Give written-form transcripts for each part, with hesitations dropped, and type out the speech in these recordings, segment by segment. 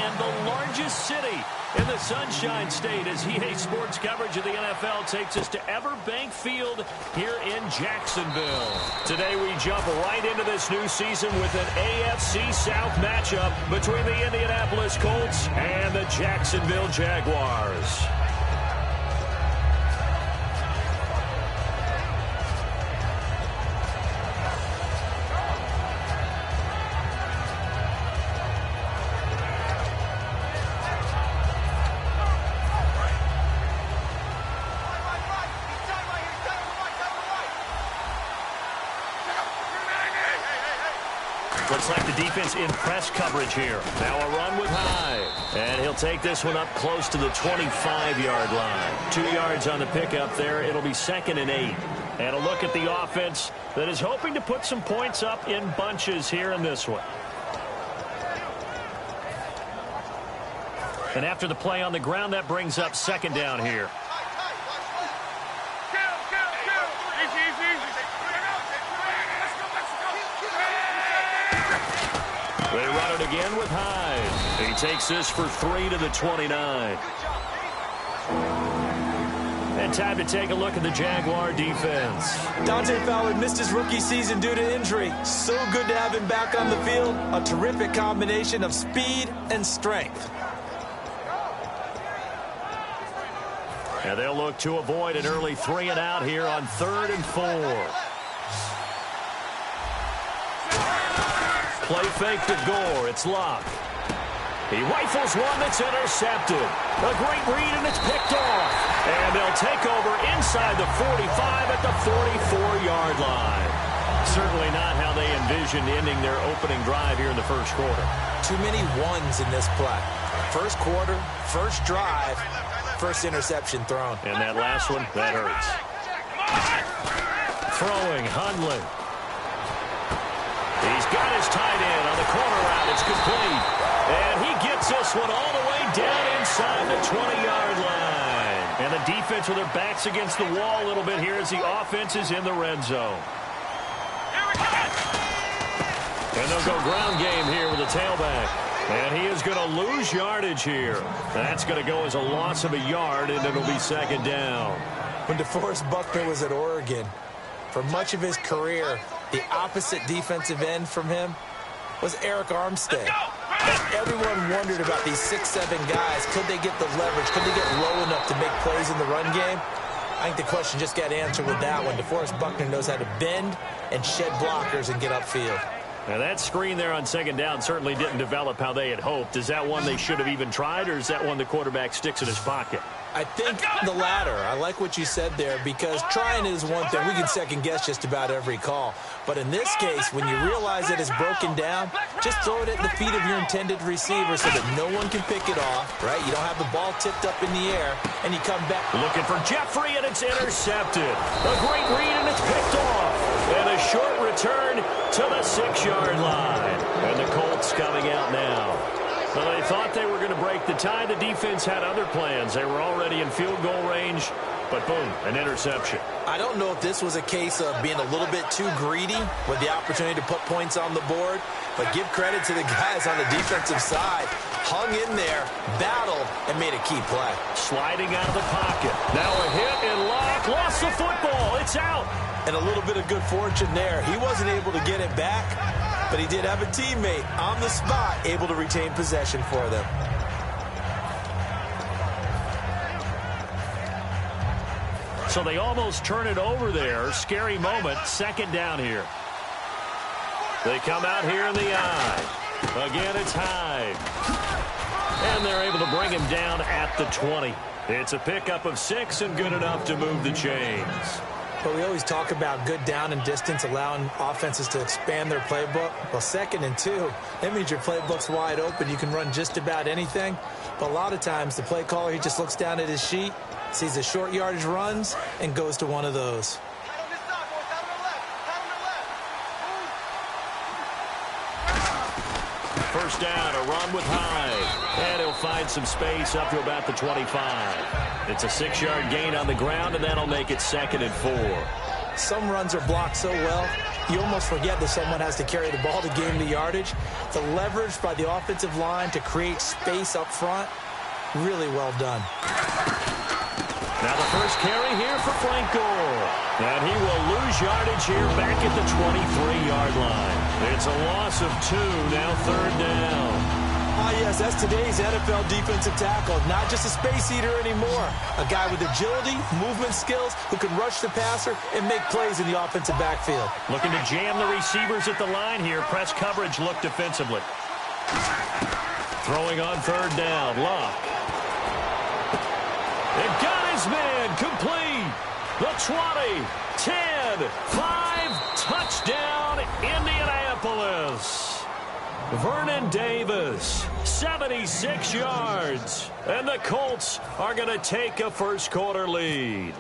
and the largest city in the Sunshine State as EA Sports coverage of the NFL takes us to Everbank Field here in Jacksonville. Today we jump right into this new season with an AFC South matchup between the Indianapolis Colts and the Jacksonville Jaguars. Looks like the defense in press coverage here. Now a run with Hyde. And he'll take this one up close to the 25-yard line. 2 yards on the pickup there. It'll be 2nd and 8. And a look at the offense that is hoping to put some points up in bunches here in this one. And after the play on the ground, that brings up 2nd down here. They run it again with Hyde. He takes this for 3 to the 29. And time to take a look at the Jaguar defense. Dante Fowler missed his rookie season due to injury. So good to have him back on the field. A terrific combination of speed and strength. And they'll look to avoid an early 3 and out here on 3rd and 4. Play fake to Gore. It's Locke. He rifles one that's intercepted. A great read, and it's picked off. And they'll take over inside the 45 at the 44-yard line. Certainly not how they envisioned ending their opening drive here in the first quarter. Too many ones in this play. First quarter, first drive, first interception thrown. And that last one, that hurts. Throwing, Hundley. He's got his tight end on the corner route. It's complete. And he gets this one all the way down inside the 20-yard line. And the defense with their backs against the wall a little bit here as the offense is in the red zone. And they'll go ground game here with the tailback. And he is going to lose yardage here. That's going to go as a loss of a yard, and it'll be 2nd down. When DeForest Buckner was at Oregon, for much of his career, the opposite defensive end from him was Eric Armstead. And everyone wondered about these 6'7" guys. Could they get the leverage? Could they get low enough to make plays in the run game? I think the question just got answered with that one. DeForest Buckner knows how to bend and shed blockers and get upfield. Now that screen there on 2nd down certainly didn't develop how they had hoped. Is that one they should have even tried, or is that one the quarterback sticks in his pocket? I think the latter. I like what you said there, because trying is one thing. We can second-guess just about every call. But in this case, when you realize it is broken down, just throw it at the feet of your intended receiver so that no one can pick it off, right? You don't have the ball tipped up in the air, and you come back. Looking for Jeffrey, and it's intercepted. A great read, and it's picked off. And a short return to the 6-yard line. And the Colts coming out now. Well, they thought they were going to break the tie. The defense had other plans. They were already in field goal range, but boom, an interception. I don't know if this was a case of being a little bit too greedy with the opportunity to put points on the board, but give credit to the guys on the defensive side. Hung in there, battled, and made a key play. Sliding out of the pocket. Now a hit and Locke lost the football. It's out. And a little bit of good fortune there. He wasn't able to get it back, but he did have a teammate on the spot able to retain possession for them. So they almost turn it over there. Scary moment. 2nd down here. They come out here in the eye. Again, it's Hyde. And they're able to bring him down at the 20. It's a pickup of 6 and good enough to move the chains. But we always talk about good down and distance, allowing offenses to expand their playbook. Well, 2nd and 2, that means your playbook's wide open. You can run just about anything. But a lot of times, the play caller, he just looks down at his sheet, sees the short yardage runs, and goes to one of those. First down, a run with Hyde. And he'll find some space up to about the 25. It's a 6-yard gain on the ground, and that'll make it 2nd and 4. Some runs are blocked so well, you almost forget that someone has to carry the ball to gain the yardage. The leverage by the offensive line to create space up front, really well done. Now the first carry here for Franco. And he will lose yardage here back at the 23-yard line. It's a loss of 2, now 3rd down. Yes, that's today's NFL defensive tackle. Not just a space eater anymore. A guy with agility, movement skills, who can rush the passer and make plays in the offensive backfield. Looking to jam the receivers at the line here. Press coverage look defensively. Throwing on 3rd down. Luck. It got his man. Complete. The 20, 10, 5. Touchdown, Indianapolis. Vernon Davis, 76 yards. And the Colts are going to take a first-quarter lead.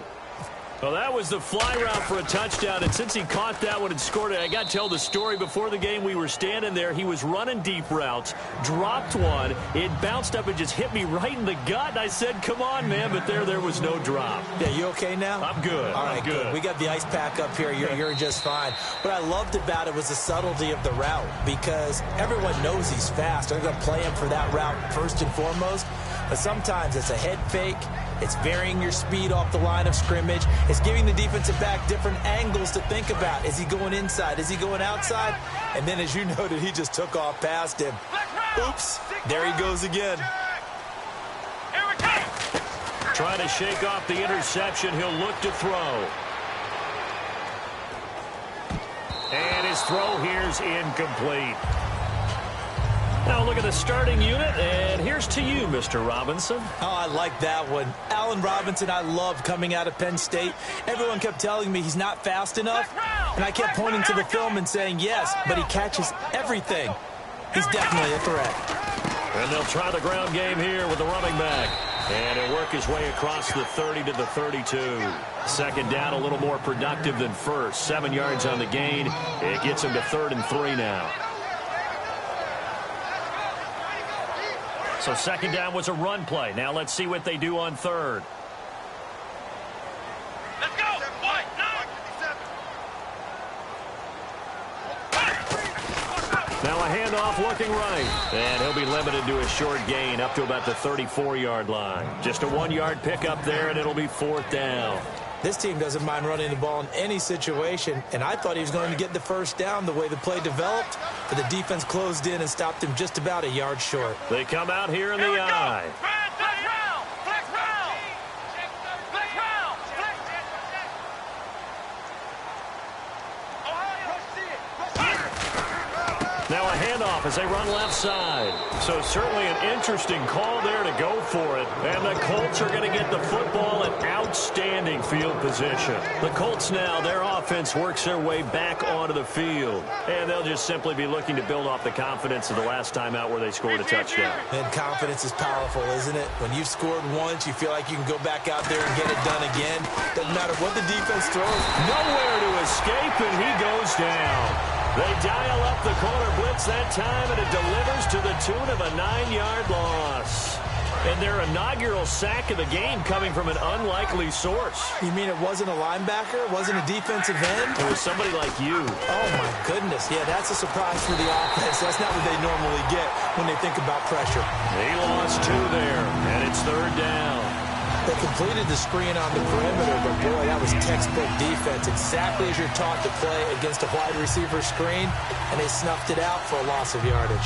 Well, that was the fly route for a touchdown, and since he caught that one and scored it, I got to tell the story. Before the game, we were standing there. He was running deep routes, dropped one. It bounced up and just hit me right in the gut, and I said, come on, man, but there was no drop. Yeah, you okay now? I'm good. All right, good. We got the ice pack up here. You're just fine. What I loved about it was the subtlety of the route, because everyone knows he's fast. They're going to play him for that route first and foremost, but sometimes it's a head fake. It's varying your speed off the line of scrimmage. It's giving the defensive back different angles to think about. Is he going inside? Is he going outside? And then, as you noted, he just took off past him. Oops, there he goes again. Trying to shake off the interception. He'll look to throw. And his throw here's incomplete. Now look at the starting unit, and here's to you, Mr. Robinson. Oh, I like that one. Allen Robinson, I loved coming out of Penn State. Everyone kept telling me he's not fast enough, and I kept pointing to the film and saying yes, but he catches everything. He's definitely a threat. And they'll try the ground game here with the running back. And he'll work his way across the 30 to the 32. 2nd down, a little more productive than first. 7 yards on the gain. It gets him to 3rd and 3 now. So 2nd down was a run play. Now let's see what they do on 3rd. Let's go. Now a handoff looking right. And he'll be limited to a short gain up to about the 34-yard line. Just a 1-yard pickup there, and it'll be 4th down. This team doesn't mind running the ball in any situation, and I thought he was going to get the first down the way the play developed, but the defense closed in and stopped him just about a yard short. They come out here in the eye. Now a handoff as they run left side. So certainly an interesting call there to go for it. And the Colts are going to get the football in outstanding field position. The Colts now, their offense works their way back onto the field. And they'll just simply be looking to build off the confidence of the last time out where they scored a touchdown. And confidence is powerful, isn't it? When you've scored once, you feel like you can go back out there and get it done again. Doesn't matter what the defense throws. Nowhere to escape, and he goes down. They dial up the corner blitz that time, and it delivers to the tune of a 9-yard loss. And their inaugural sack of the game coming from an unlikely source. You mean it wasn't a linebacker? It wasn't a defensive end? It was somebody like you. Oh, my goodness. Yeah, that's a surprise for the offense. That's not what they normally get when they think about pressure. He lost 2 there, and it's 3rd down. They completed the screen on the perimeter, but boy, that was textbook defense. Exactly as you're taught to play against a wide receiver screen, and they snuffed it out for a loss of yardage.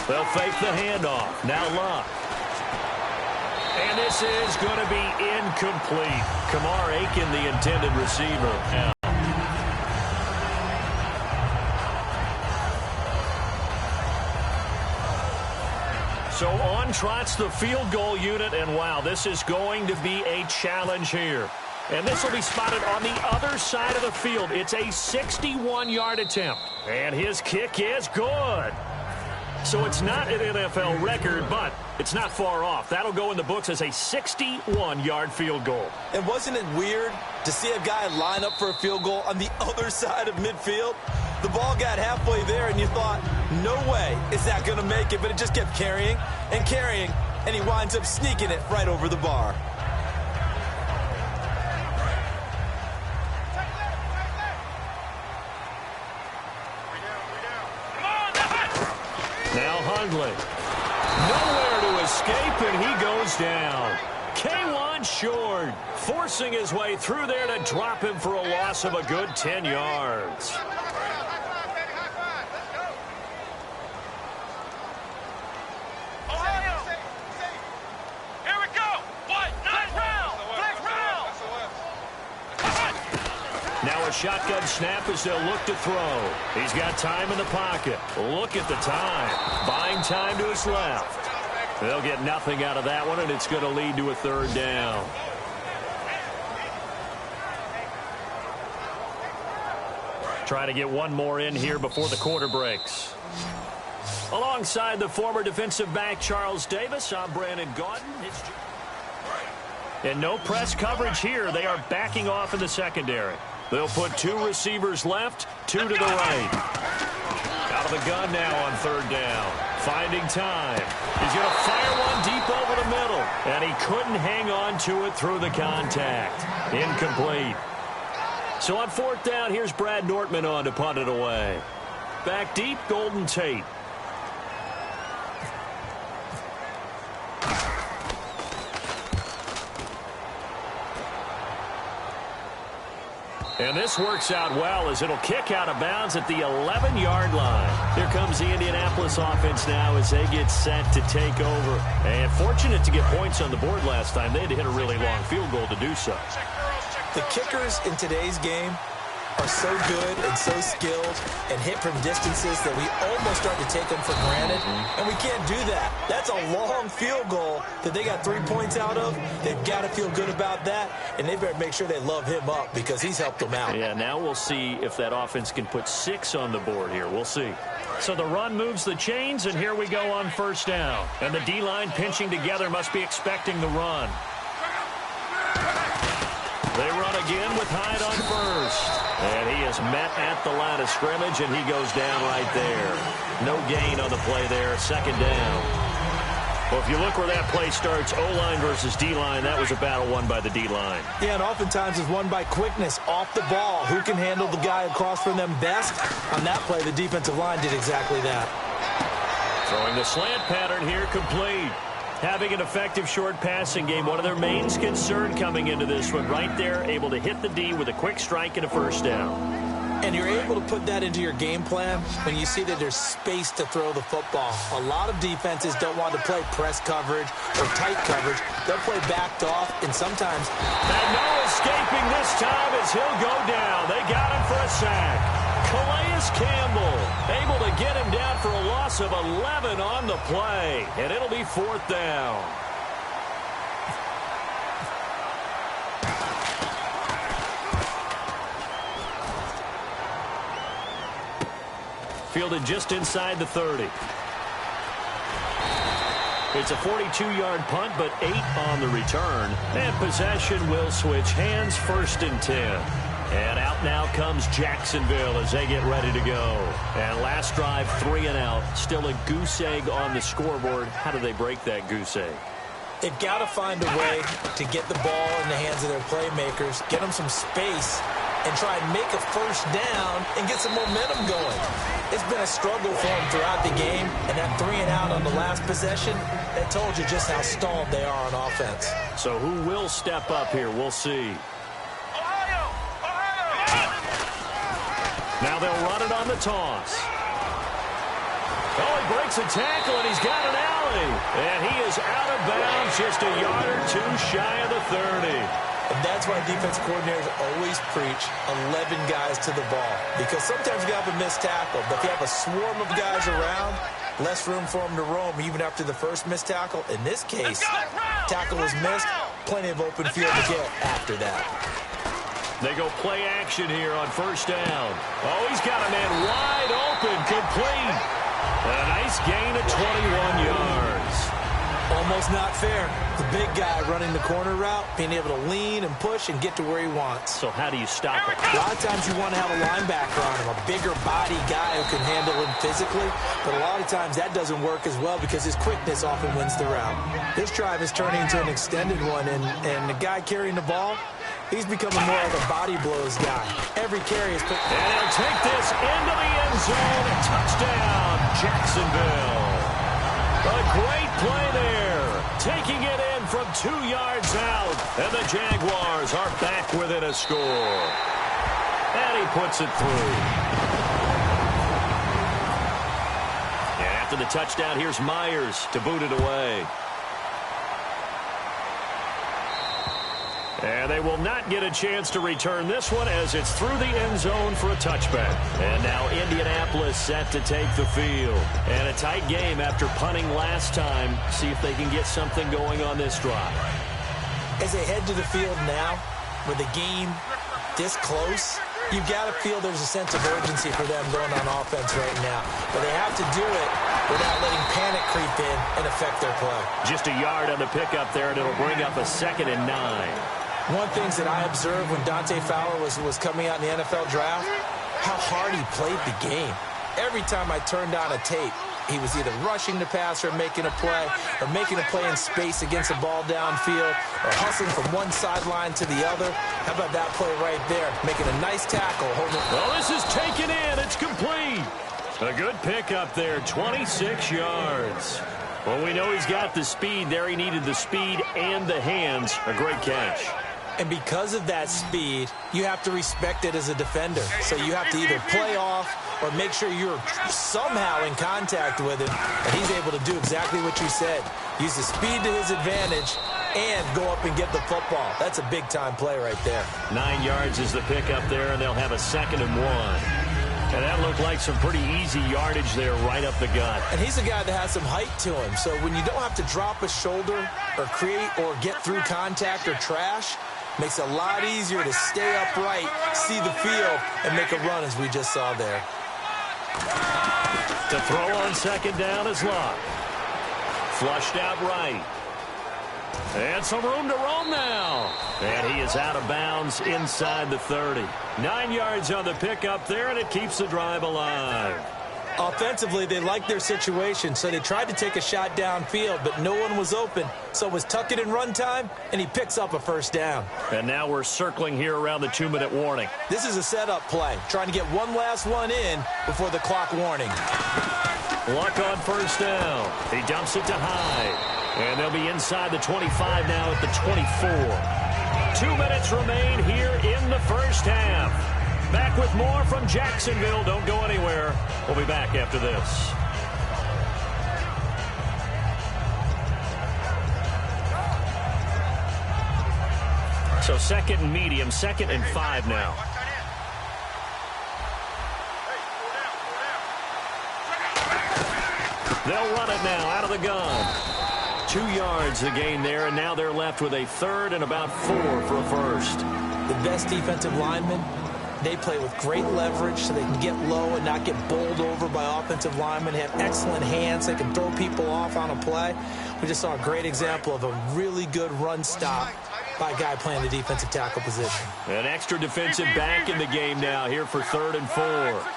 They'll fake the handoff. Now Luck. And this is going to be incomplete. Kamar Aiken, the intended receiver. Now. So on trots the field goal unit, and wow, this is going to be a challenge here. And this will be spotted on the other side of the field. It's a 61-yard attempt. And his kick is good. So it's not an NFL record, but it's not far off. That'll go in the books as a 61-yard field goal. And wasn't it weird to see a guy line up for a field goal on the other side of midfield? The ball got halfway there, and you thought, no way is that going to make it, but it just kept carrying and carrying, and he winds up sneaking it right over the bar. Now Hundley. Nowhere to escape, and he goes down. K1 short, forcing his way through there to drop him for a loss of a good 10 yards. Now a shotgun snap as they'll look to throw. He's got time in the pocket. Look at the time. Buying time to his left. They'll get nothing out of that one, and it's going to lead to a third down. Trying to get one more in here before the quarter breaks. Alongside the former defensive back Charles Davis, I'm Brandon Gaudin. And no press coverage here. They are backing off in the secondary. They'll put two receivers left, two to the right. Out of the gun now on third down. Finding time. He's going to fire one deep over the middle. And he couldn't hang on to it through the contact. Incomplete. So on fourth down, here's Brad Nortman on to punt it away. Back deep, Golden Tate. And this works out well as it'll kick out of bounds at the 11-yard line. Here comes the Indianapolis offense now as they get set to take over. And fortunate to get points on the board last time. They had to hit a really long field goal to do so. The kickers in today's game are so good and so skilled and hit from distances that we almost start to take them for granted, and we can't do that. That's a long field goal that they got 3 points out of. They've got to feel good about that, and they better make sure they love him up because he's helped them out. Yeah, now we'll see if that offense can put 6 on the board here. We'll see. So the run moves the chains, and here we go on first down. And the D-line pinching together must be expecting the run. They run again with Hyde on first. And he is met at the line of scrimmage, and he goes down right there. No gain on the play there. Second down. Well, if you look where that play starts, O-line versus D-line, that was a battle won by the D-line. Yeah, and oftentimes it's won by quickness off the ball. Who can handle the guy across from them best? On that play, the defensive line did exactly that. Throwing the slant pattern here, complete. Having an effective short passing game, one of their main concerns coming into this one, right there, able to hit the D with a quick strike and a first down. And you're able to put that into your game plan when you see that there's space to throw the football. A lot of defenses don't want to play press coverage or tight coverage. They'll play backed off, and sometimes... And no escaping this time as he'll go down. They got him for a sack. Calais Campbell able to get him down for a loss of 11 on the play. And it'll be fourth down. Fielded just inside the 30. It's a 42-yard punt, but 8 on the return. And possession will switch hands, first and 10. And out now comes Jacksonville as they get ready to go. And last drive, 3 and out. Still a goose egg on the scoreboard. How do they break that goose egg? They've got to find a way to get the ball in the hands of their playmakers, get them some space, and try and make a first down and get some momentum going. It's been a struggle for them throughout the game, and that 3 and out on the last possession, that told you just how stalled they are on offense. So who will step up here? We'll see. Now they'll run it on the toss. Oh, he breaks a tackle, and he's got an alley. And he is out of bounds, just a yard or two shy of the 30. And that's why defense coordinators always preach 11 guys to the ball. Because sometimes you have a missed tackle, but if you have a swarm of guys around, less room for them to roam even after the first missed tackle. In this case, tackle was missed, plenty of open field to get after that. They go play action here on first down. Oh, he's got a man wide open, complete. A nice gain of 21 yards. Almost not fair. The big guy running the corner route, being able to lean and push and get to where he wants. So how do you stop him? A lot of times you want to have a linebacker on him, a bigger body guy who can handle him physically. But a lot of times that doesn't work as well because his quickness often wins the route. This drive is turning into an extended one, and the guy carrying the ball, he's becoming more like a body blows guy. Every carry is put. And he'll take this into the end zone. Touchdown, Jacksonville. A great play there. Taking it in from 2 yards out. And the Jaguars are back within a score. And he puts it through. And after the touchdown, here's Myers to boot it away. And they will not get a chance to return this one as it's through the end zone for a touchback. And now Indianapolis set to take the field. And a tight game after punting last time. See if they can get something going on this drive. As they head to the field now, with the game this close, you've got to feel there's a sense of urgency for them going on offense right now. But they have to do it without letting panic creep in and affect their play. Just a yard on the pickup there, and it'll bring up a 2nd and 9. One of the things that I observed when Dante Fowler was coming out in the NFL draft, how hard he played the game. Every time I turned on a tape, he was either rushing the passer, making a play, or making a play in space against the ball downfield, or hustling from one sideline to the other. How about that play right there? Making a nice tackle. Well, this is taken in. It's complete. A good pickup there, 26 yards. Well, we know he's got the speed there. He needed the speed and the hands. A great catch. And because of that speed, you have to respect it as a defender. So you have to either play off or make sure you're somehow in contact with him. And he's able to do exactly what you said. Use the speed to his advantage and go up and get the football. That's a big-time play right there. 9 yards is the pickup there, and they'll have a 2nd and 1. And that looked like some pretty easy yardage there right up the gut. And he's a guy that has some height to him. So when you don't have to drop a shoulder or create or get through contact or trash, makes it a lot easier to stay upright, see the field, and make a run as we just saw there. To throw on 2nd down is Locke. Flushed out right. And some room to roam now. And he is out of bounds inside the 30. 9 yards on the pickup there, and it keeps the drive alive. Offensively, they liked their situation, so they tried to take a shot downfield, but no one was open. So it was tuck it in run time, and he picks up a 1st down. And now we're circling here around the 2-minute warning. This is a setup play, trying to get one last one in before the clock warning. Luck on 1st down. He dumps it to Hyde. And they'll be inside the 25 now at the 24. 2 minutes remain here in the first half. Back with more from Jacksonville. Don't go anywhere. We'll be back after this. So 2nd and medium, 2nd and 5 now. They'll run it now out of the gun. 2 yards the gain there, and now they're left with a 3rd and about 4 for a 1st. The best defensive linemen, they play with great leverage so they can get low and not get bowled over by offensive linemen. They have excellent hands. They can throw people off on a play. We just saw a great example of a really good run stop by a guy playing the defensive tackle position. An extra defensive back in the game now here for 3rd and 4.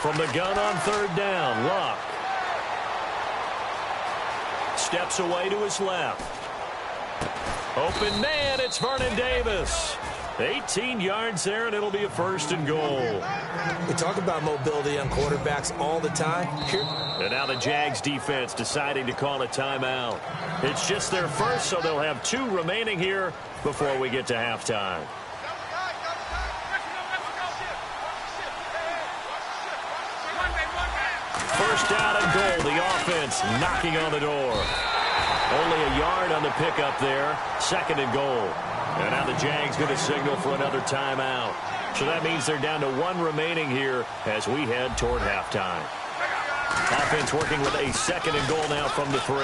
From the gun on 3rd down, Locke steps away to his left. Open man, it's Vernon Davis. 18 yards there, and it'll be a 1st and goal. We talk about mobility on quarterbacks all the time. And now the Jags defense deciding to call a timeout. It's just their first, so they'll have 2 remaining here before we get to halftime. First down and goal, the offense knocking on the door. Only a yard on the pickup there, 2nd and goal. And now the Jags going to signal for another timeout. So that means they're down to 1 remaining here as we head toward halftime. Offense working with a 2nd and goal now from the 3.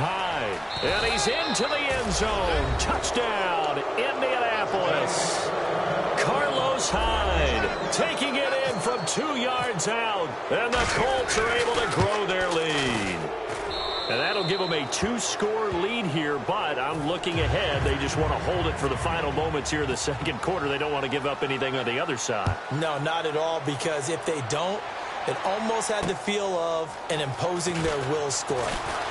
Hyde. And he's into the end zone. Touchdown, Indianapolis. Carlos Hyde taking it in from 2 yards out. And the Colts are able to grow their lead. And that'll give them a 2-score lead here, but I'm looking ahead. They just want to hold it for the final moments here in the 2nd quarter. They don't want to give up anything on the other side. No, not at all, because if they don't, it almost had the feel of an imposing their will score.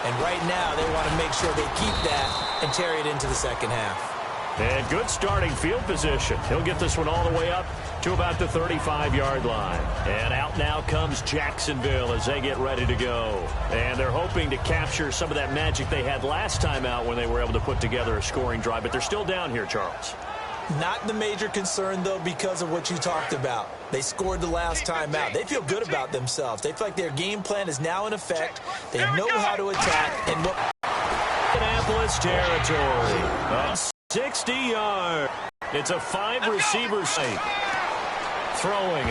And right now, they want to make sure they keep that and carry it into the 2nd half. And good starting field position. He'll get this one all the way up to about the 35-yard line. And out now comes Jacksonville as they get ready to go. And they're hoping to capture some of that magic they had last time out when they were able to put together a scoring drive. But they're still down here, Charles. Not the major concern, though, because of what you talked about. They scored the last time out. They feel good about themselves. They feel like their game plan is now in effect. They know how to attack. And what Indianapolis territory. 60 yards. It's a 5-receiver site. Throwing.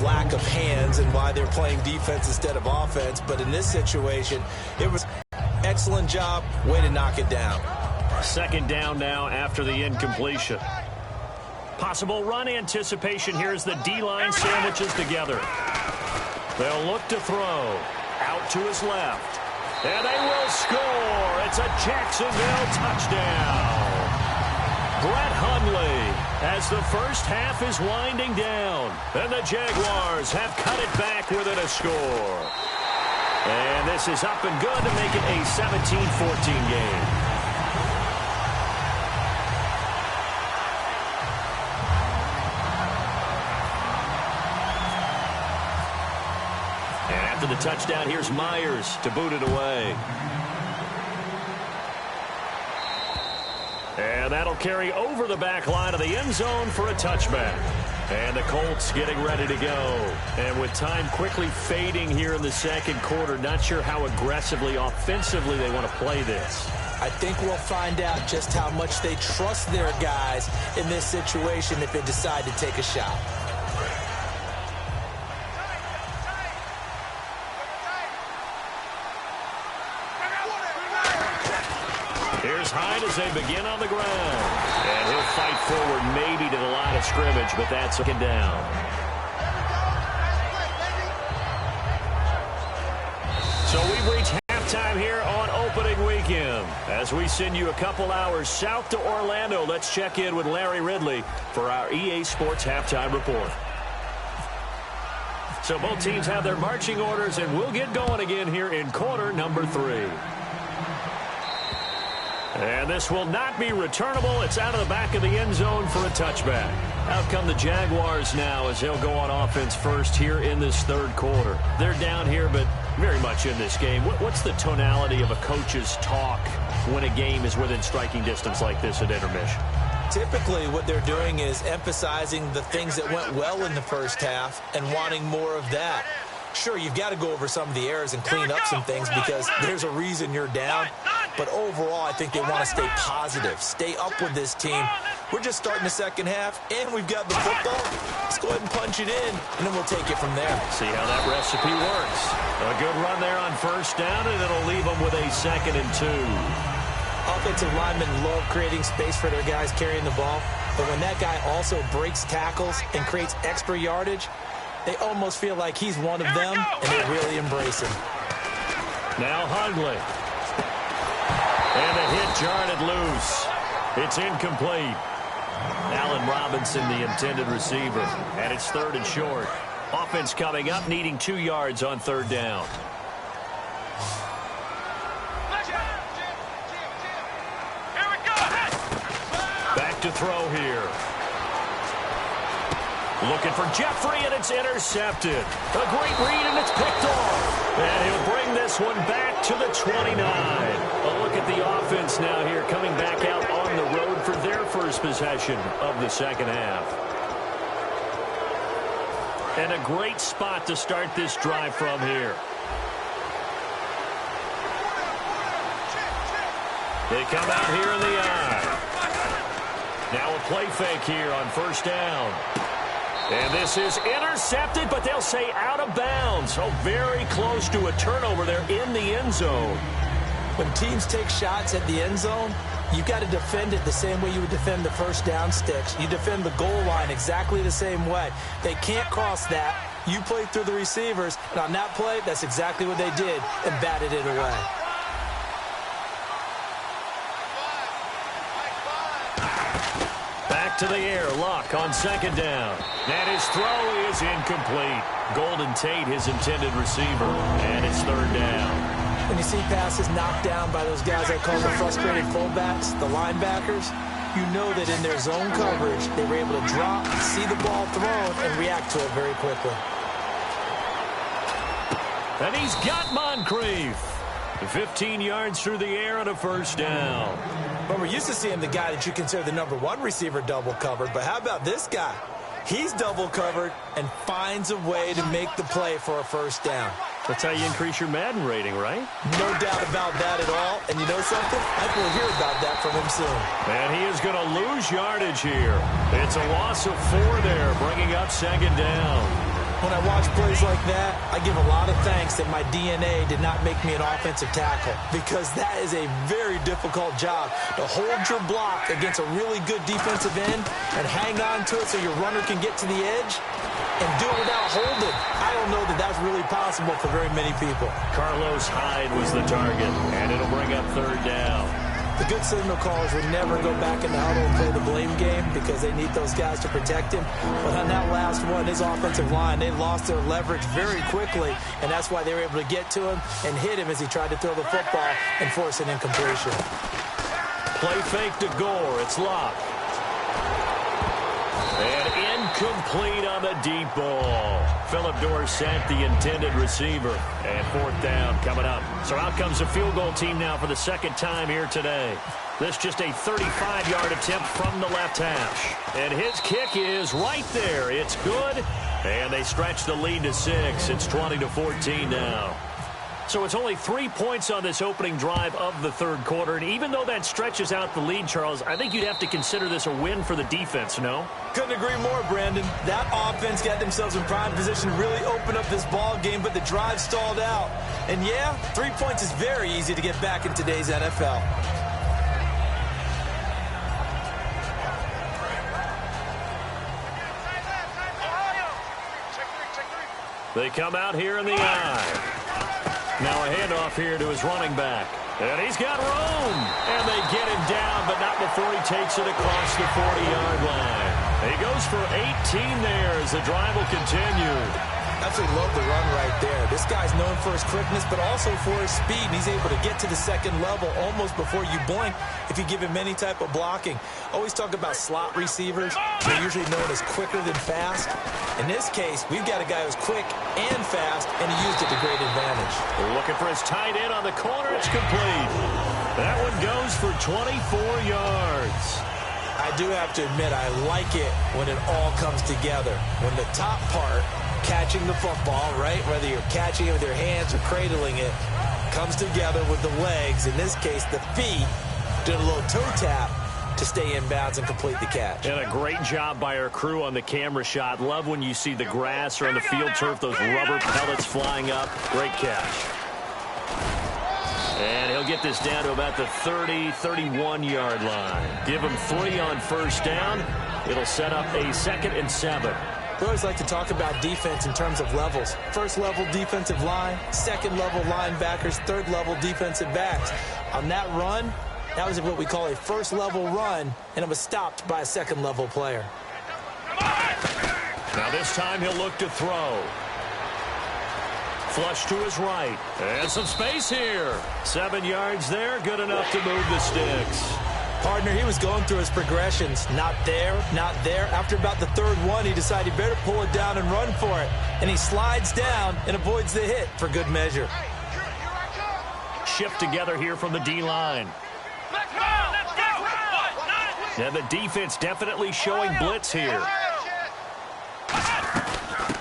Lack of hands and why they're playing defense instead of offense. But in this situation, it was excellent job. Way to knock it down. 2nd down now after the incompletion. Possible run anticipation here as the D-line sandwiches together. They'll look to throw. Out to his left. And they will score. It's a Jacksonville touchdown. Brett Hundley as the first half is winding down. And the Jaguars have cut it back within a score. And this is up and good to make it a 17-14 game. And after the touchdown, here's Myers to boot it away. And that'll carry over the back line of the end zone for a touchback. And the Colts getting ready to go. And with time quickly fading here in the 2nd quarter, not sure how aggressively, offensively they want to play this. I think we'll find out just how much they trust their guys in this situation if they decide to take a shot. Here's Hyde as they begin on the ground. And he'll fight forward maybe to the line of scrimmage, but that's taken down. So we've reached halftime here on opening weekend. As we send you a couple hours south to Orlando, let's check in with Larry Ridley for our EA Sports Halftime Report. So both teams have their marching orders, and we'll get going again here in quarter number 3. And this will not be returnable. It's out of the back of the end zone for a touchback. Out come the Jaguars now as they'll go on offense first here in this 3rd quarter. They're down here, but very much in this game. What's the tonality of a coach's talk when a game is within striking distance like this at intermission? Typically, what they're doing is emphasizing the things that went well in the first half and wanting more of that. Sure, you've got to go over some of the errors and clean up some things because there's a reason you're down. But overall, I think they want to stay positive, stay up with this team. We're just starting the 2nd half, and we've got the football. Let's go ahead and punch it in, and then we'll take it from there. See how that recipe works. A good run there on 1st down, and it'll leave them with a 2nd and 2. Offensive linemen love creating space for their guys carrying the ball. But when that guy also breaks tackles and creates extra yardage, they almost feel like he's one of them, and they really embrace him. Now Hundley. And the hit jarred it loose. It's incomplete. Allen Robinson, the intended receiver. And it's 3rd and short. Offense coming up, needing 2 yards on 3rd down. Back to throw here. Looking for Jeffrey, and it's intercepted. A great read, and it's picked off. And he'll bring this one back to the 29. A look at the offense now here, coming back out on the road for their first possession of the 2nd half. And a great spot to start this drive from here. They come out here in the eye. Now a play fake here on first down. And this is intercepted, but they'll say out of bounds. So very close to a turnover there in the end zone. When teams take shots at the end zone, you got to defend it the same way you would defend the first down sticks. You defend the goal line exactly the same way. They can't cross that. You play through the receivers, and on that play, that's exactly what they did and batted it away. Back to the air, Luck on second down. And his throw is incomplete. Golden Tate, his intended receiver, and it's third down. When you see passes knocked down by those guys I call the frustrated fullbacks, the linebackers, you know that in their zone coverage, they were able to drop, see the ball thrown, and react to it very quickly. And he's got Moncrief. 15 yards through the air and a first down. But we're used to seeing the guy that you consider the #1 receiver double covered. But how about this guy? He's double covered and finds a way to make the play for a first down. That's how you increase your Madden rating, right? No doubt about that at all. And you know something? I think we'll hear about that from him soon. And he is going to lose yardage here. It's a loss of 4 there, bringing up second down. When I watch plays like that, I give a lot of thanks that my DNA did not make me an offensive tackle, because that is a very difficult job, to hold your block against a really good defensive end and hang on to it so your runner can get to the edge and do it without holding. I don't know that that's really possible for very many people. Carlos Hyde was the target, and it'll bring up third down. The good signal callers would never go back in the huddle and play the blame game because they need those guys to protect him. But on that last one, his offensive line, they lost their leverage very quickly, and that's why they were able to get to him and hit him as he tried to throw the football and force an incompletion. Play fake to Gore. It's Locke. And incomplete on the deep ball. Philip Dorsett, the intended receiver. And fourth down coming up. So out comes the field goal team now for the second time here today. This just a 35-yard attempt from the left hash. And his kick is right there. It's good. And they stretch the lead to 6. It's 20-14 now. So it's only 3 points on this opening drive of the third quarter. And even though that stretches out the lead, Charles, I think you'd have to consider this a win for the defense, no? Couldn't agree more, Brandon. That offense got themselves in prime position to really open up this ball game, but the drive stalled out. And yeah, 3 points is very easy to get back in today's NFL. They come out here in the eye. Now a handoff here to his running back. And he's got room. And they get him down, but not before he takes it across the 40-yard line. He goes for 18 there as the drive will continue. Absolutely love the run right there. This guy's known for his quickness, but also for his speed. And he's able to get to the second level almost before you blink if you give him any type of blocking. Always talk about slot receivers. They're usually known as quicker than fast. In this case, we've got a guy who's quick and fast, and he used it to great advantage. We're looking for his tight end on the corner. It's complete. That one goes for 24 yards. I do have to admit, I like it when it all comes together. When the top part, catching the football, right, whether you're catching it with your hands or cradling it, comes together with the legs, in this case the feet, did a little toe tap to stay in bounds and complete the catch. And a great job by our crew on the camera shot. Love when you see the grass or on the field turf, those rubber pellets flying up. Great catch. And he'll get this down to about the 30, 31-yard line. Give him 3 on first down. It'll set up a 2nd and 7. We always like to talk about defense in terms of levels. First level defensive line, second level linebackers, third level defensive backs. On that run, that was what we call a first level run, and it was stopped by a second level player. Now this time he'll look to throw. Flush to his right. And some space here. 7 yards there, good enough to move the sticks. Partner, he was going through his progressions. Not there, not there. After about the third one, he decided he better pull it down and run for it. And he slides down and avoids the hit for good measure. Shift together here from the D-line. And the defense definitely showing blitz here.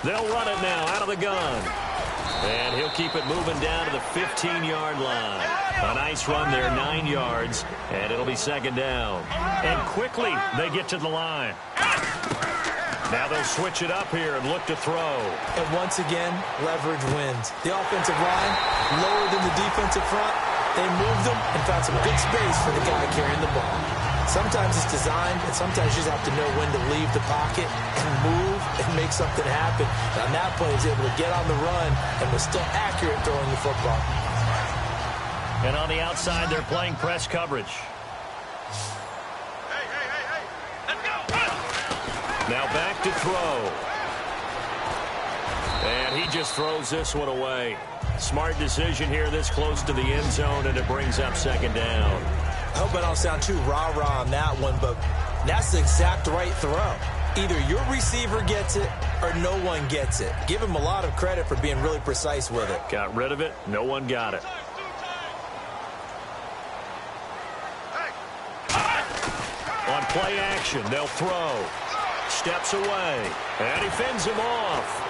They'll run it now out of the gun. And he'll keep it moving down to the 15-yard line. A nice run there, 9 yards, and it'll be second down. And quickly they get to the line. Now they'll switch it up here and look to throw. And once again, leverage wins. The offensive line lower than the defensive front. They moved them and found some good space for the guy carrying the ball. Sometimes it's designed, and sometimes you just have to know when to leave the pocket and move and make something happen. And on that play, he's able to get on the run and was still accurate throwing the football. And on the outside, they're playing press coverage. Let's go. Now back to throw. And he just throws this one away. Smart decision here this close to the end zone, and it brings up second down. I hope I don't sound too rah-rah on that one, but that's the exact right throw. Either your receiver gets it or no one gets it. Give him a lot of credit for being really precise with it. Got rid of it. No one got it. On play action, they'll throw. Steps away. And he fends him off.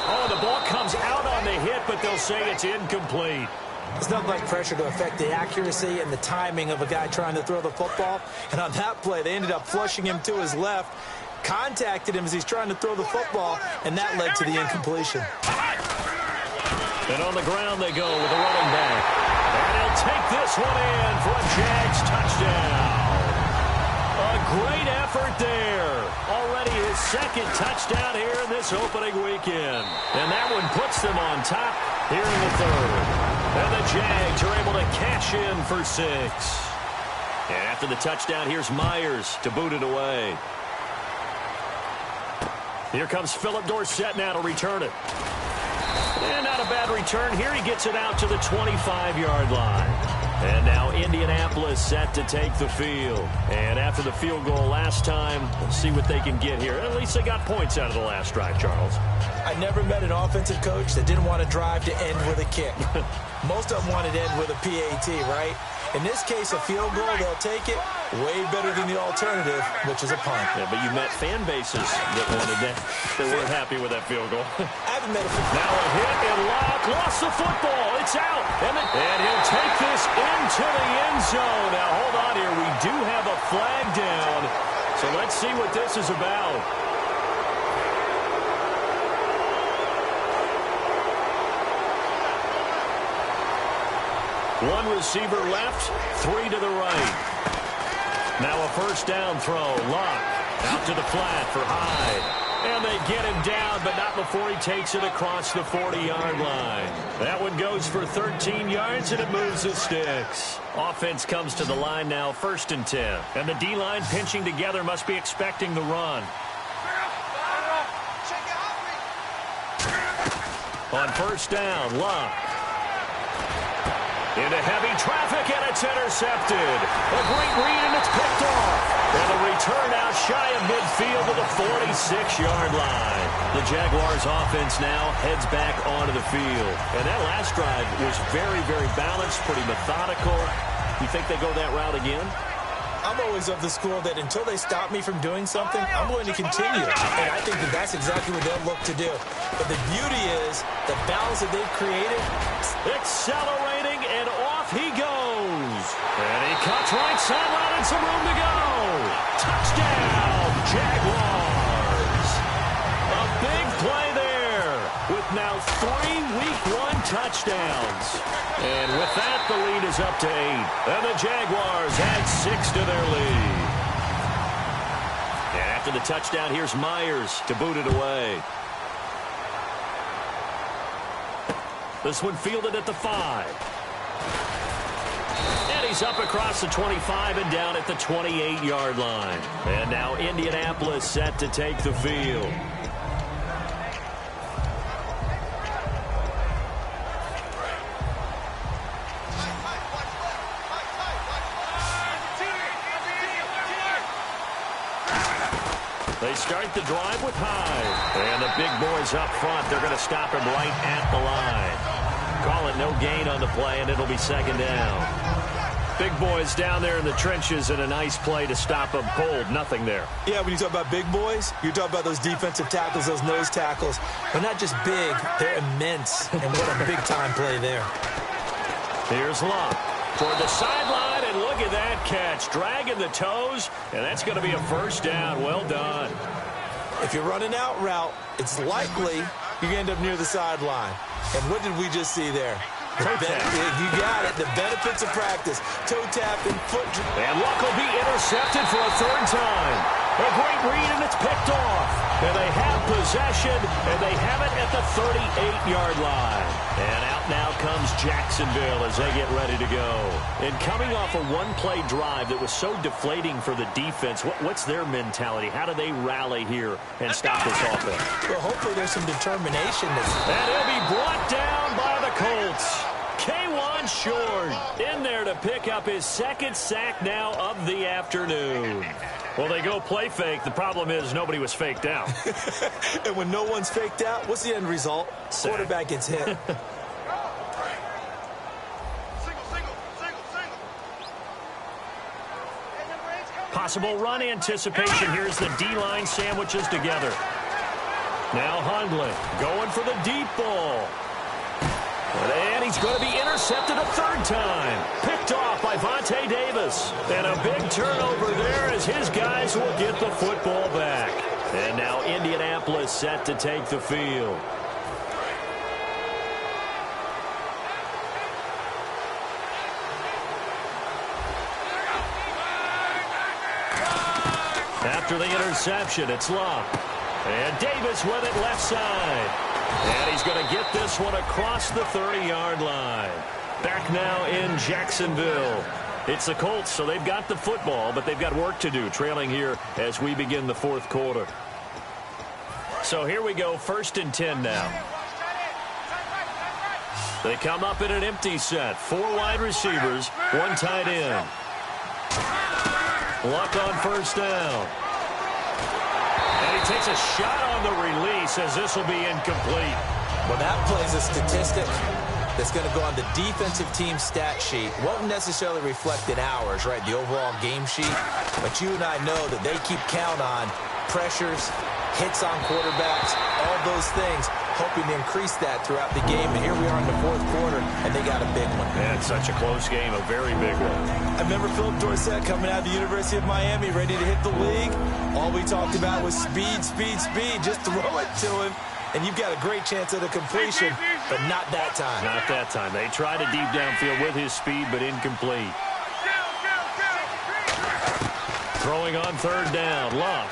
Oh, the ball comes out on the hit, but they'll say it's incomplete. It's not like pressure to affect the accuracy and the timing of a guy trying to throw the football. And on that play, they ended up flushing him to his left, contacted him as he's trying to throw the football, and that led to the incompletion. And on the ground they go with a running back. And he'll take this one in for a Jags touchdown. A great effort there. Already his second touchdown here in this opening weekend. And that one puts them on top here in the third. And the Jags are able to cash in for 6. And after the touchdown, here's Myers to boot it away. Here comes Philip Dorsett now to return it. And not a bad return here. He gets it out to the 25-yard line. And now Indianapolis set to take the field. And after the field goal last time, we'll see what they can get here. At least they got points out of the last drive, Charles. I never met an offensive coach that didn't want to drive to end with a kick. Most of them wanted to end with a PAT, right? In this case, a field goal, they'll take it. Way better than the alternative, which is a punt. Yeah, but you met fan bases that wanted that. They weren't happy with that field goal. I haven't met a fan. Now a hit and Locke lost the football. It's out. And he'll take this into the end zone. Now, hold on here. We do have a flag down. So let's see what this is about. One receiver left, 3 to the right. Now a first down throw. Locke out to the flat for Hyde. And they get him down, but not before he takes it across the 40-yard line. That one goes for 13 yards, and it moves the sticks. Offense comes to the line now, 1st and 10. And the D-line pinching together must be expecting the run. On first down, Locke. Into heavy traffic, and it's intercepted. A great read, and it's picked off. And a return out shy of midfield to the 46-yard line. The Jaguars' offense now heads back onto the field. And that last drive was very, very balanced, pretty methodical. You think they go that route again? I'm always of the school that until they stop me from doing something, I'm going to continue. And I think that that's exactly what they'll look to do. But the beauty is the balance that they've created. Accelerating, and off he goes. And he cuts right sideline and some room to go. Touchdown, Jaguars. A big play there with now 3 Week 1 touchdowns. And with that, the lead is up to 8. And the Jaguars add 6 to their lead. And after the touchdown, here's Myers to boot it away. This one fielded at the 5. And he's up across the 25 and down at the 28-yard line. And now Indianapolis set to take the field. They start the drive with Hyde. And the big boys up front, they're going to stop him right at the line. Call it no gain on the play, and it'll be second down. Big boys down there in the trenches, and a nice play to stop them cold. Nothing there. Yeah, when you talk about big boys, you're talking about those defensive tackles, those nose tackles. They're not just big, they're immense. And what a big-time play there. Here's Love toward the sideline, and look at that catch. Dragging the toes, and that's going to be a first down. Well done. If you're running out route, it's likely you're going to end up near the sideline. And what did we just see there? You got it. The benefits of practice. Toe tapping, foot. And Luck will be intercepted for a third time. A great read, and it's picked off. And they have possession, and they have it at the 38-yard line. And out now comes Jacksonville as they get ready to go. And coming off a one-play drive that was so deflating for the defense, what's their mentality? How do they rally here and stop this offense? Well, hopefully there's some determination. And he'll be brought down by the Colts. K1 Short in there to pick up his second sack now of the afternoon. Well, they go play fake. The problem is nobody was faked out. And when no one's faked out, what's the end result? Sack. Quarterback gets hit. Possible run anticipation. Here's the D-line sandwiches together. Now Hundley going for the deep ball. And he's going to be intercepted a third time. Picked off by Vontae Davis. And a big turnover there as his guys will get the football back. And now Indianapolis set to take the field. After the interception, it's Love. And Davis with it left side. And he's going to get this one across the 30-yard line. Back now in Jacksonville. It's the Colts, so they've got the football, but they've got work to do, trailing here as we begin the fourth quarter. So here we go, 1st and 10 now. They come up in an empty set. 4 wide receivers, 1 tight end. Luck on first down. And he takes a shot on the release as this will be incomplete. Well, that plays a statistic that's going to go on the defensive team stat sheet. Won't necessarily reflect in ours, right, the overall game sheet. But you and I know that they keep count on pressures, hits on quarterbacks, all those things, hoping to increase that throughout the game. And here we are in the fourth quarter, and they got a big one. And such a close game, a very big one. I remember Philip Dorsett coming out of the University of Miami, ready to hit the league. All we talked about was speed, speed, speed. Just throw it to him, and you've got a great chance at a completion, but not that time. Not that time. They tried a deep downfield with his speed, but incomplete. Throwing on third down, Luck.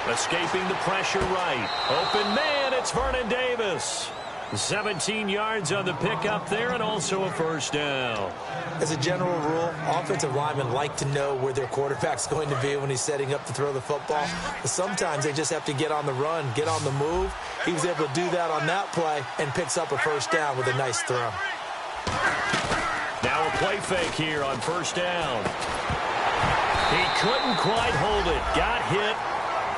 Escaping the pressure right. Open man, it's Vernon Davis. 17 yards on the pickup there, and also a first down. As a general rule, offensive linemen like to know where their quarterback's going to be when he's setting up to throw the football. But sometimes they just have to get on the run, get on the move. He was able to do that on that play and picks up a first down with a nice throw. Now a play fake here on first down. He couldn't quite hold it. Got hit.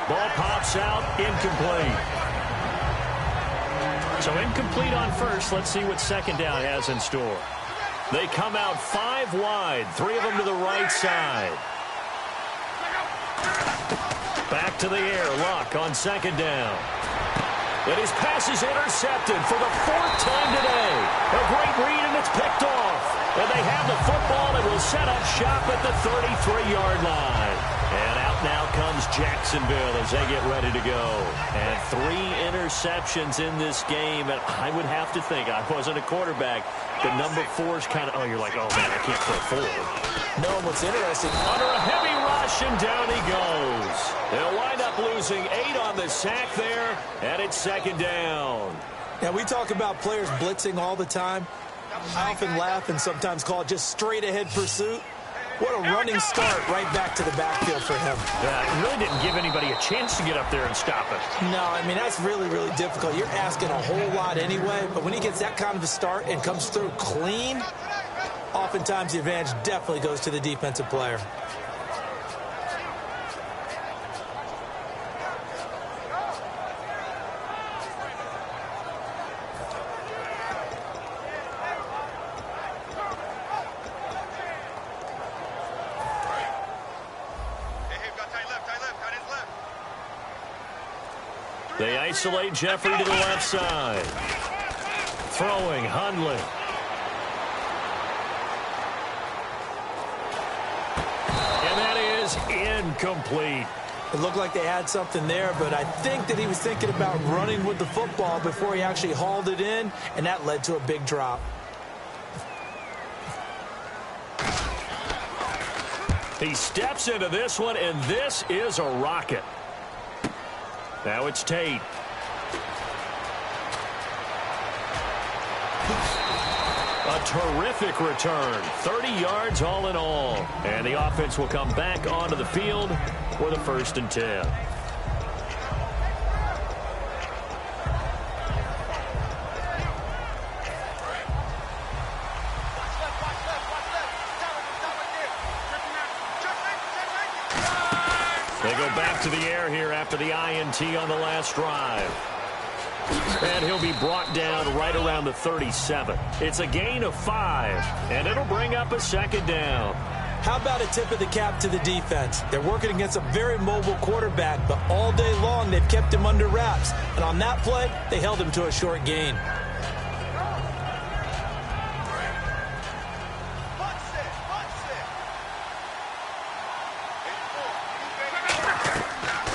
Ball pops out. Incomplete. So incomplete on first. Let's see what second down has in store. They come out 5 wide. 3 of them to the right side. Back to the air. Luck on second down. And his pass is intercepted for the 4th time today. A great read, and it's picked off. And they have the football and will set up shop at the 33-yard line. And out now comes Jacksonville as they get ready to go. And 3 interceptions in this game. And I would have to think, I wasn't a quarterback, the number 4 is kind of, oh, you're like, oh, man, I can't throw 4. No, what's interesting, under a heavy rush, and down he goes. They'll wind up losing 8 on the sack there, and it's second down. Now, we talk about players blitzing all the time. I often laugh and sometimes call it just straight-ahead pursuit. What a running start right back to the backfield for him. Yeah, it really didn't give anybody a chance to get up there and stop it. No, I mean, that's really, really difficult. You're asking a whole lot anyway, but when he gets that kind of a start and comes through clean, oftentimes the advantage definitely goes to the defensive player. They isolate Jeffrey to the left side. Throwing, Hundley. And that is incomplete. It looked like they had something there, but I think that he was thinking about running with the football before he actually hauled it in, and that led to a big drop. He steps into this one, and this is a rocket. Now it's Tate. A terrific return. 30 yards all in all. And the offense will come back onto the field for the 1st and 10. They go back to the air here after the INT on the last drive. And he'll be brought down right around the 37. It's a gain of 5, and it'll bring up a 2nd down. How about a tip of the cap to the defense? They're working against a very mobile quarterback, but all day long they've kept him under wraps. And on that play, they held him to a short gain.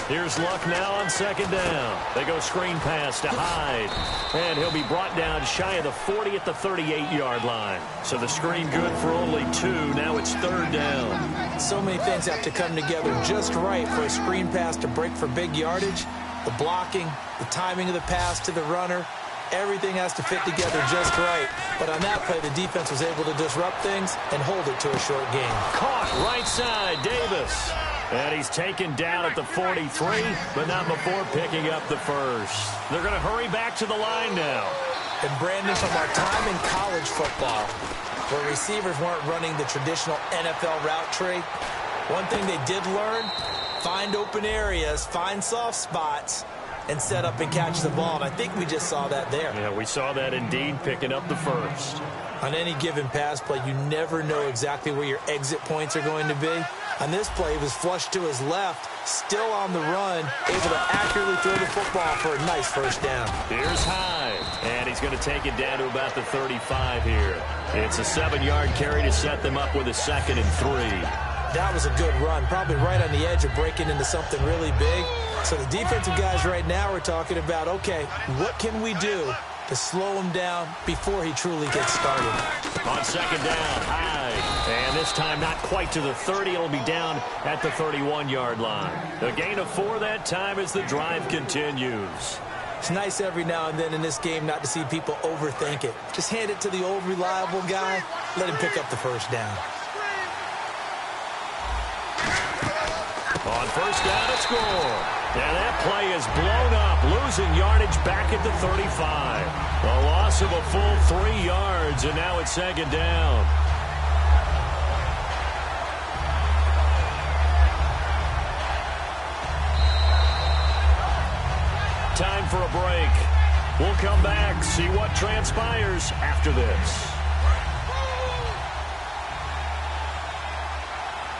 Here's Luck now on 2nd down. They go screen pass to Hyde. And he'll be brought down shy of the 40 at the 38-yard line. So the screen good for only 2. Now it's 3rd down. So many things have to come together just right for a screen pass to break for big yardage. The blocking, the timing of the pass to the runner, everything has to fit together just right. But on that play, the defense was able to disrupt things and hold it to a short gain. Caught right side, Davis. And he's taken down at the 43, but not before picking up the 1st. They're going to hurry back to the line now. And Brandon, from our time in college football, where receivers weren't running the traditional NFL route tree, one thing they did learn, find open areas, find soft spots, and set up and catch the ball. And I think we just saw that there. Yeah, we saw that indeed, picking up the 1st. On any given pass play, you never know exactly where your exit points are going to be. On this play, he was flushed to his left, still on the run, able to accurately throw the football for a nice 1st down. Here's Hyde, and he's going to take it down to about the 35 here. It's a 7-yard carry to set them up with a 2nd and 3. That was a good run, probably right on the edge of breaking into something really big. So the defensive guys right now are talking about, okay, what can we do to slow him down before he truly gets started? On 2nd down, Hyde. And this time not quite to the 30. It'll be down at the 31-yard line. A gain of 4 that time as the drive continues. It's nice every now and then in this game not to see people overthink it. Just hand it to the old reliable guy. Let him pick up the 1st down. On 1st down to score. And that play is blown up, losing yardage back at the 35. A loss of a full 3 yards, and now it's 2nd down. Time for a break. We'll come back, see what transpires after this.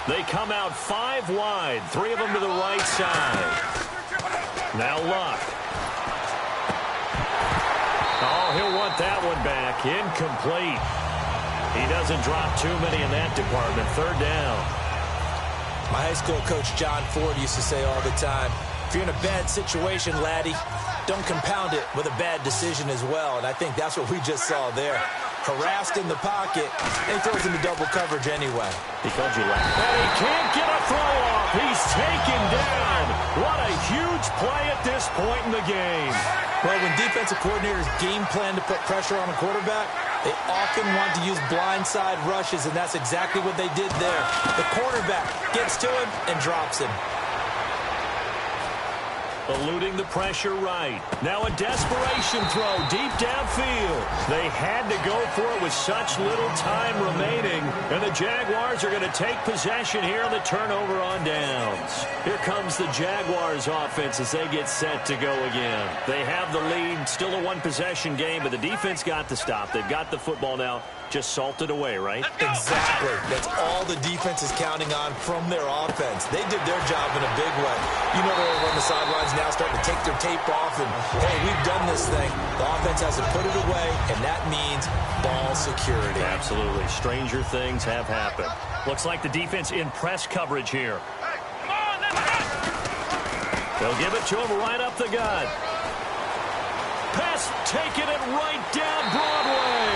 They come out 5 wide, 3 of them to the right side. Now Luck. Oh, he'll want that one back. Incomplete. He doesn't drop too many in that department. 3rd down. My high school coach John Ford used to say all the time, if you're in a bad situation, laddie, don't compound it with a bad decision as well. And I think that's what we just saw there. Harassed in the pocket, and he throws into double coverage anyway. He called you last. And he can't get a throw off. He's taken down. What a huge play at this point in the game. Well, when defensive coordinators game plan to put pressure on a quarterback, they often want to use blindside rushes, and that's exactly what they did there. The quarterback gets to him and drops him. Eluding the pressure right. Now a desperation throw deep downfield. They had to go for it with such little time remaining. And the Jaguars are going to take possession here on the turnover on downs. Here comes the Jaguars offense as they get set to go again. They have the lead. Still a 1-possession game, but the defense got the stop. They've got the football now. Just salted away, right? Exactly. That's all the defense is counting on from their offense. They did their job in a big way. You know they'll run the sidelines now starting to take their tape off, and, hey, we've done this thing. The offense has to put it away, and that means ball security. Absolutely. Stranger things have happened. Looks like the defense in press coverage here. Hey, come on, let's go! They'll give it to him right up the gut. Pass taking it right down Broadway.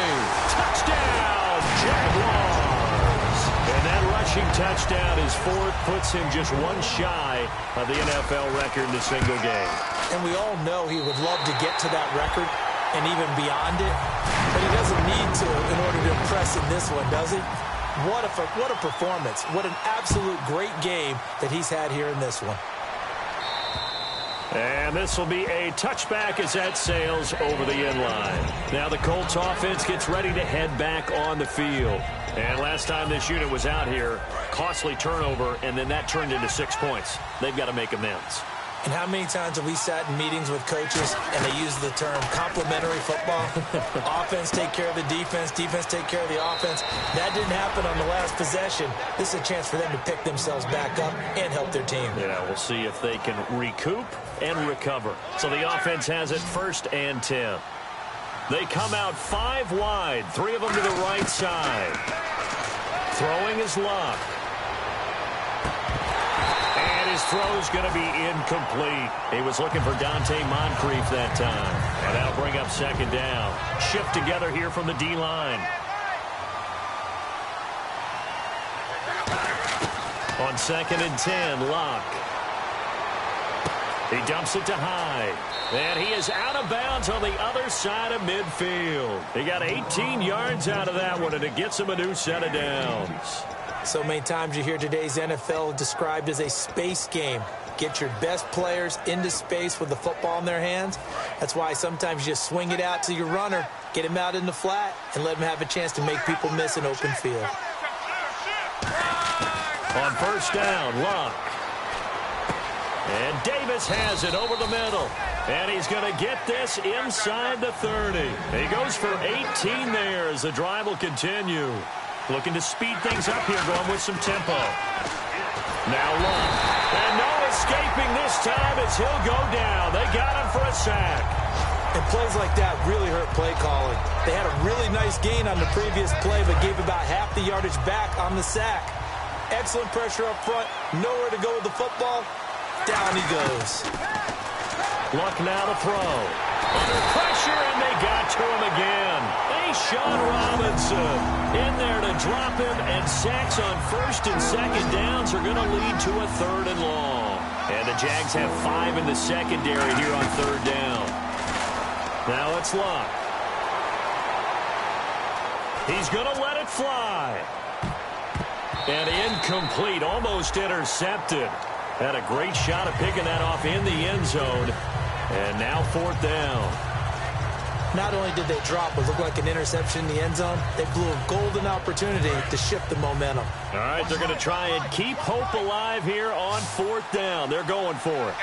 Touchdown, Jaguars. And that rushing touchdown is fourth, puts him just one shy of the NFL record in a single game. And we all know he would love to get to that record and even beyond it, but he doesn't need to in order to impress in this one, does he? What a performance. What an absolute great game that he's had here in this one. And this will be a touchback as that sails over the end line. Now the Colts offense gets ready to head back on the field. And last time this unit was out here, costly turnover, and then that turned into 6 points. They've got to make amends. And how many times have we sat in meetings with coaches and they use the term complementary football? Offense take care of the defense, defense take care of the offense. That didn't happen on the last possession. This is a chance for them to pick themselves back up and help their team. Yeah, we'll see if they can recoup and recover. So the offense has it 1st and 10. They come out 5 wide, 3 of them to the right side. Throwing is Luck. And his throw's going to be incomplete. He was looking for Dante Moncrief that time. And that'll bring up 2nd down. Shift together here from the D-line. On 2nd and 10, Luck. He dumps it to Hyde. And he is out of bounds on the other side of midfield. He got 18 yards out of that one, and it gets him a new set of downs. So many times you hear today's NFL described as a space game. Get your best players into space with the football in their hands. That's why sometimes you just swing it out to your runner, get him out in the flat, and let him have a chance to make people miss an open field. On 1st down, Luck. And Davis has it over the middle. And he's going to get this inside the 30. He goes for 18 there as the drive will continue. Looking to speed things up here, going with some tempo. Now Luck. And no escaping this time as he'll go down. They got him for a sack. And plays like that really hurt play calling. They had a really nice gain on the previous play, but gave about half the yardage back on the sack. Excellent pressure up front. Nowhere to go with the football. Down he goes. Luck now to throw. Under pressure, and they got to him again. Sean Robinson in there to drop him, and sacks on 1st and 2nd downs are going to lead to a 3rd and long. And the Jags have 5 in the secondary here on 3rd down. Now it's Luck. He's going to let it fly. And incomplete, almost intercepted. Had a great shot at picking that off in the end zone. And now 4th down. Not only did they drop what looked like an interception in the end zone, they blew a golden opportunity to shift the momentum. All right, they're going to try and keep hope alive here on 4th down. They're going for it.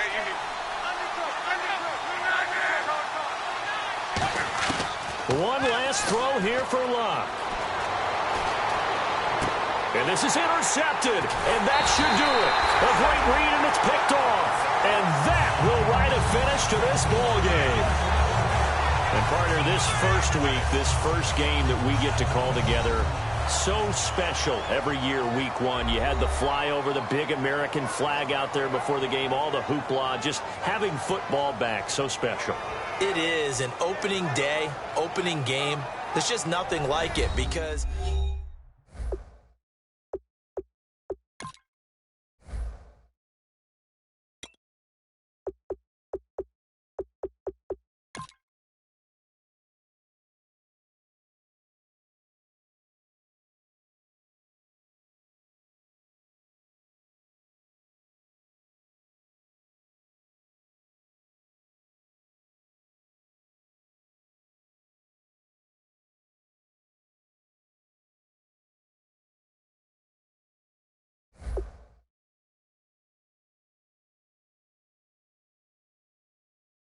One last throw here for Luck. And this is intercepted, and that should do it. A great read, and it's picked off. And that will write a finish to this ball game. And partner, this first week, this first game that we get to call together, so special every year, week 1. You had the flyover, the big American flag out there before the game, all the hoopla, just having football back, so special. It is an opening day, opening game. There's just nothing like it because